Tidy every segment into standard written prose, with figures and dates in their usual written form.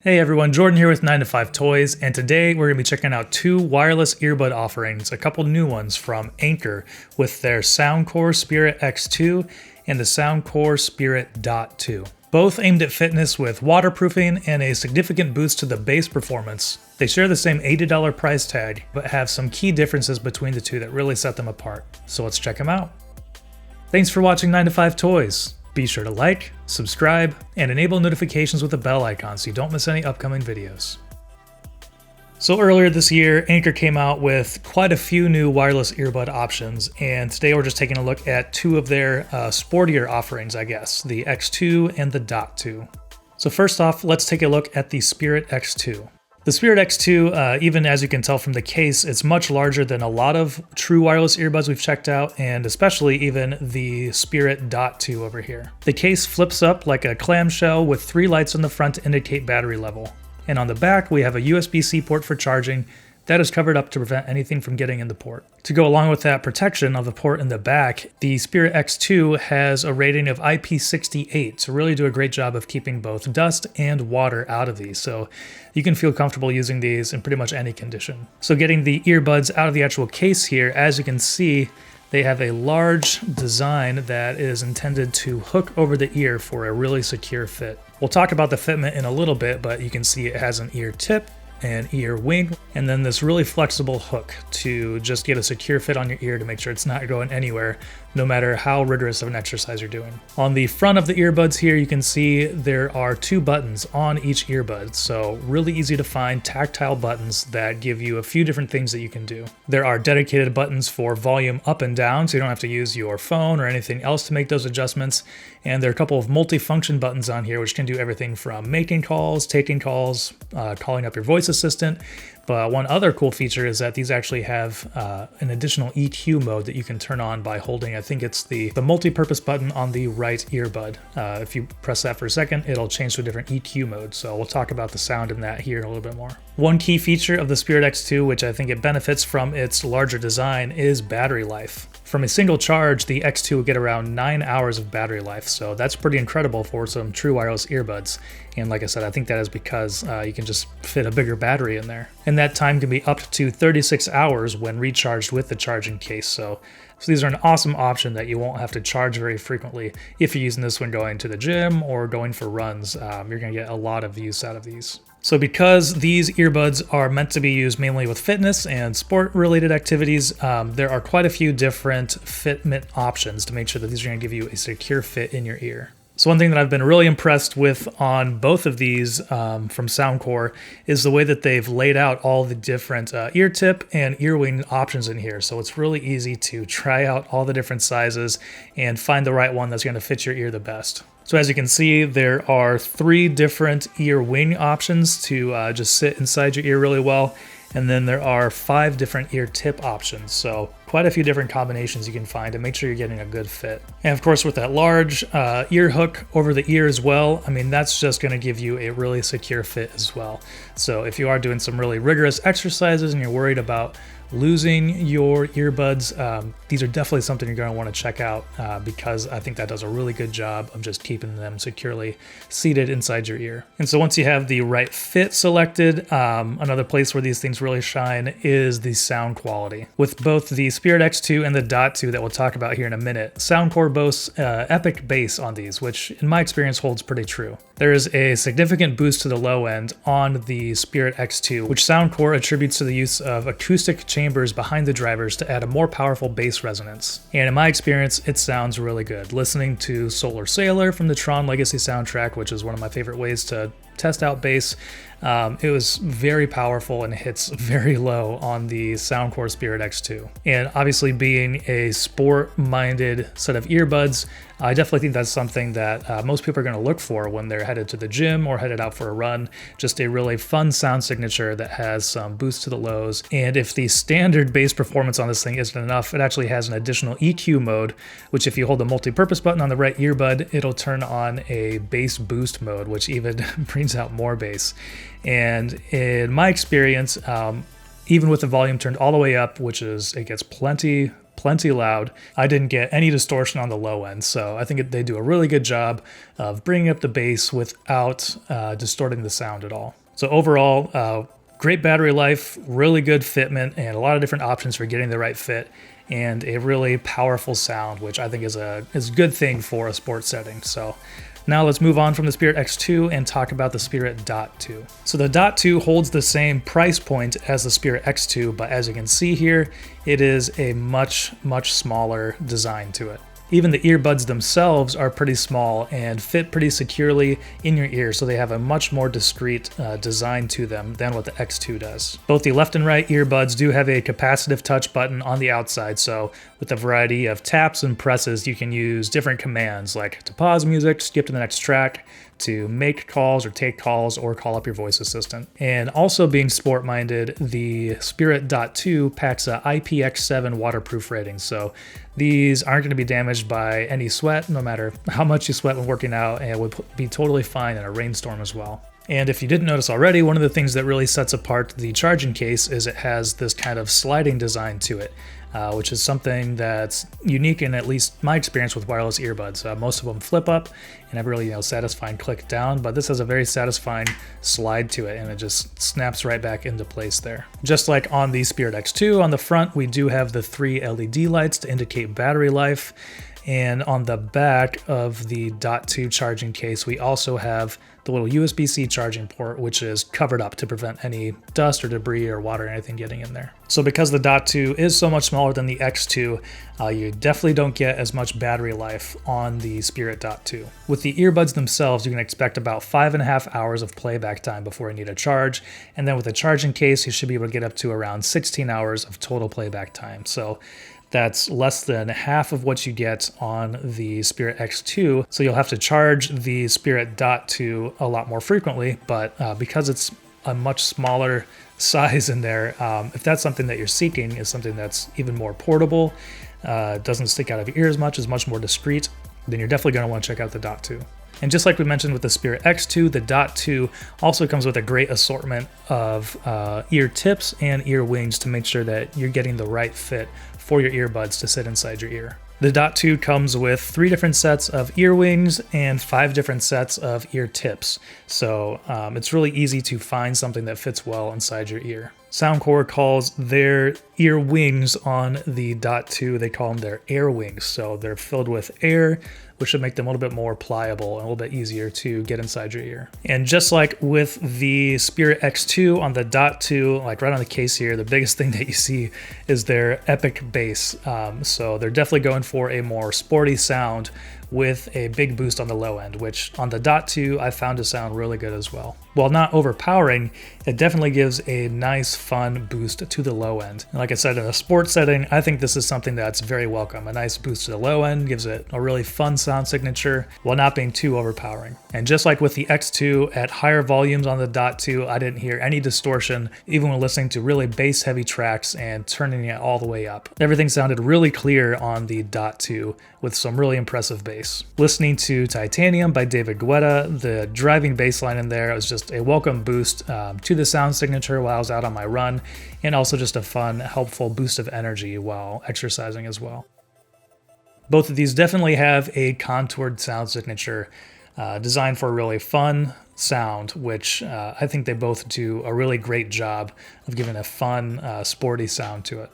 Hey everyone, Jordan here with 9 to 5 Toys, and today we're going to be checking out two wireless earbud offerings, a couple new ones from Anker with their Soundcore Spirit X2 and the Soundcore Spirit Dot 2. Both aimed at fitness with waterproofing and a significant boost to the bass performance. They share the same $80 price tag, but have some key differences between the two that really set them apart. So let's check them out. Thanks for watching 9 to 5 Toys. Be sure to like, subscribe, and enable notifications with the bell icon so you don't miss any upcoming videos. So earlier this year, Anker came out with quite a few new wireless earbud options, and today we're just taking a look at two of their sportier offerings, I guess, the X2 and the Dot 2. So first off, let's take a look at the Spirit X2. The Spirit X2, even as you can tell from the case, it's much larger than a lot of true wireless earbuds we've checked out, and especially even the Spirit Dot 2 over here. The case flips up like a clamshell with 3 lights on the front to indicate battery level. And on the back, we have a USB-C port for charging that is covered up to prevent anything from getting in the port. To go along with that protection of the port in the back, the Spirit X2 has a rating of IP68 to really do a great job of keeping both dust and water out of these, so you can feel comfortable using these in pretty much any condition. So getting the earbuds out of the actual case here, as you can see, they have a large design that is intended to hook over the ear for a really secure fit. We'll talk about the fitment in a little bit, but you can see it has an ear tip, an ear wing, and then this really flexible hook to just get a secure fit on your ear to make sure it's not going anywhere, no matter how rigorous of an exercise you're doing. On the front of the earbuds here, you can see there are 2 buttons on each earbud, so really easy to find tactile buttons that give you a few different things that you can do. There are dedicated buttons for volume up and down, so you don't have to use your phone or anything else to make those adjustments, and there are a couple of multi-function buttons on here which can do everything from making calls, taking calls, calling up your voice assistant. But one other cool feature is that these actually have an additional EQ mode that you can turn on by holding, I think it's the multi-purpose button on the right earbud. If you press that for a second, it'll change to a different EQ mode. So we'll talk about the sound in that here in a little bit more. One key feature of the Spirit X2, which I think it benefits from its larger design, is battery life. From a single charge, the X2 will get around 9 hours of battery life, so that's pretty incredible for some true wireless earbuds. And like I said, I think that is because you can just fit a bigger battery in there. And that time can be up to 36 hours when recharged with the charging case. So these are an awesome option that you won't have to charge very frequently if you're using this when going to the gym or going for runs. You're going to get a lot of use out of these. So because these earbuds are meant to be used mainly with fitness and sport-related activities, there are quite a few different fitment options to make sure that these are going to give you a secure fit in your ear. So one thing that I've been really impressed with on both of these from Soundcore is the way that they've laid out all the different ear tip and ear wing options in here. So it's really easy to try out all the different sizes and find the right one that's going to fit your ear the best. So as you can see, there are 3 different ear wing options to just sit inside your ear really well. And then there are 5 different ear tip options. So quite a few different combinations you can find to make sure you're getting a good fit. And of course, with that large ear hook over the ear as well, I mean, that's just going to give you a really secure fit as well. So if you are doing some really rigorous exercises and you're worried about losing your earbuds, these are definitely something you're going to want to check out because I think that does a really good job of just keeping them securely seated inside your ear. And so once you have the right fit selected, another place where these things really shine is the sound quality. With both the Spirit X2 and the Dot 2 that we'll talk about here in a minute, Soundcore boasts epic bass on these, which in my experience holds pretty true. There is a significant boost to the low end on the Spirit X2, which Soundcore attributes to the use of acoustic chambers behind the drivers to add a more powerful bass resonance. And in my experience, it sounds really good. Listening to Solar Sailor from the Tron Legacy soundtrack, which is one of my favorite ways to test out bass, it was very powerful and hits very low on the Soundcore Spirit X2. And obviously being a sport-minded set of earbuds, I definitely think that's something that most people are going to look for when they're headed to the gym or headed out for a run. Just a really fun sound signature that has some boost to the lows. And if the standard bass performance on this thing isn't enough, it actually has an additional EQ mode, which if you hold the multi-purpose button on the right earbud, it'll turn on a bass boost mode, which even brings out more bass. And in my experience, even with the volume turned all the way up, which is, it gets plenty plenty loud. I didn't get any distortion on the low end, so I think they do a really good job of bringing up the bass without distorting the sound at all. So overall, great battery life, really good fitment, and a lot of different options for getting the right fit, and a really powerful sound, which I think is a good thing for a sports setting. So now let's move on from the Spirit X2 and talk about the Spirit Dot 2. So the Dot 2 holds the same price point as the Spirit X2, but as you can see here, it is a much smaller design to it. Even the earbuds themselves are pretty small and fit pretty securely in your ear, so they have a much more discreet design to them than what the X2 does. Both the left and right earbuds do have a capacitive touch button on the outside, so with a variety of taps and presses, you can use different commands like to pause music, skip to the next track, to make calls or take calls, or call up your voice assistant. And also being sport-minded, the Spirit Dot 2 packs a IPX7 waterproof rating, so these aren't going to be damaged by any sweat, no matter how much you sweat when working out, and it would be totally fine in a rainstorm as well. And if you didn't notice already, one of the things that really sets apart the charging case is it has this kind of sliding design to it, which is something that's unique in at least my experience with wireless earbuds. Most of them flip up and have a really satisfying click down, but this has a very satisfying slide to it, and it just snaps right back into place there. Just like on the Spirit X2, on the front we do have the 3 LED lights to indicate battery life, and on the back of the Dot 2 charging case we also have the little USB-C charging port, which is covered up to prevent any dust or debris or water or anything getting in there. So because the Dot 2 is so much smaller than the X2, you definitely don't get as much battery life on the Spirit Dot 2. With the earbuds themselves, you can expect about 5.5 hours of playback time before you need a charge, and then with the charging case, you should be able to get up to around 16 hours of total playback time. So that's less than half of what you get on the Spirit X2, so you'll have to charge the Spirit Dot 2 a lot more frequently, but because it's a much smaller size in there, if that's something that you're seeking, is something that's even more portable, doesn't stick out of your ear as much, is much more discreet, then you're definitely going to want to check out the Dot 2. And just like we mentioned with the Spirit X2, the Dot 2 also comes with a great assortment of ear tips and ear wings to make sure that you're getting the right fit for your earbuds to sit inside your ear. The Dot 2 comes with 3 different sets of ear wings and 5 different sets of ear tips, so it's really easy to find something that fits well inside your ear. Soundcore calls their ear wings on the Dot 2, they call them their air wings, so they're filled with air, which should make them a little bit more pliable and a little bit easier to get inside your ear. And just like with the Spirit X2 on the Dot 2, like right on the case here, the biggest thing that you see is their epic bass. So they're definitely going for a more sporty sound with a big boost on the low end, which on the Dot 2 I found to sound really good as well. While not overpowering, it definitely gives a nice fun boost to the low end. And like I said, in a sports setting, I think this is something that's very welcome. A nice boost to the low end gives it a really fun sound signature while not being too overpowering. And just like with the X2, at higher volumes on the Dot 2, I didn't hear any distortion, even when listening to really bass heavy tracks and turning it all the way up. Everything sounded really clear on the Dot 2 with some really impressive bass. Listening to Titanium by David Guetta, the driving bass line in there was just a welcome boost to the sound signature while I was out on my run, and also just a fun, helpful boost of energy while exercising as well. Both of these definitely have a contoured sound signature designed for a really fun sound, which I think they both do a really great job of giving a fun, sporty sound to it.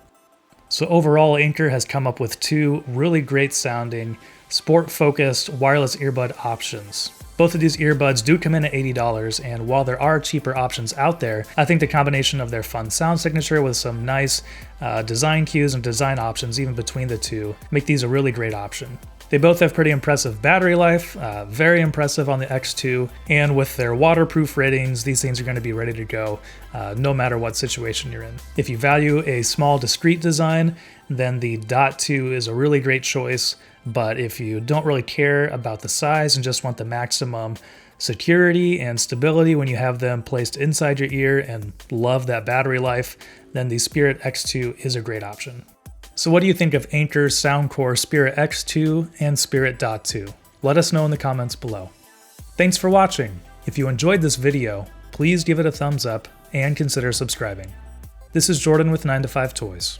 So overall, Anker has come up with 2 really great sounding, sport-focused wireless earbud options. Both of these earbuds do come in at $80, and while there are cheaper options out there, I think the combination of their fun sound signature with some nice design cues and design options even between the two make these a really great option. They both have pretty impressive battery life, very impressive on the X2, and with their waterproof ratings, these things are going to be ready to go no matter what situation you're in. If you value a small, discreet design, then the Dot 2 is a really great choice, but if you don't really care about the size and just want the maximum security and stability when you have them placed inside your ear and love that battery life, then the Spirit X2 is a great option. So what do you think of Anker's Soundcore Spirit X2 and Spirit Dot 2? Let us know in the comments below. Thanks for watching. If you enjoyed this video, please give it a thumbs up and consider subscribing. This is Jordan with 9to5 Toys.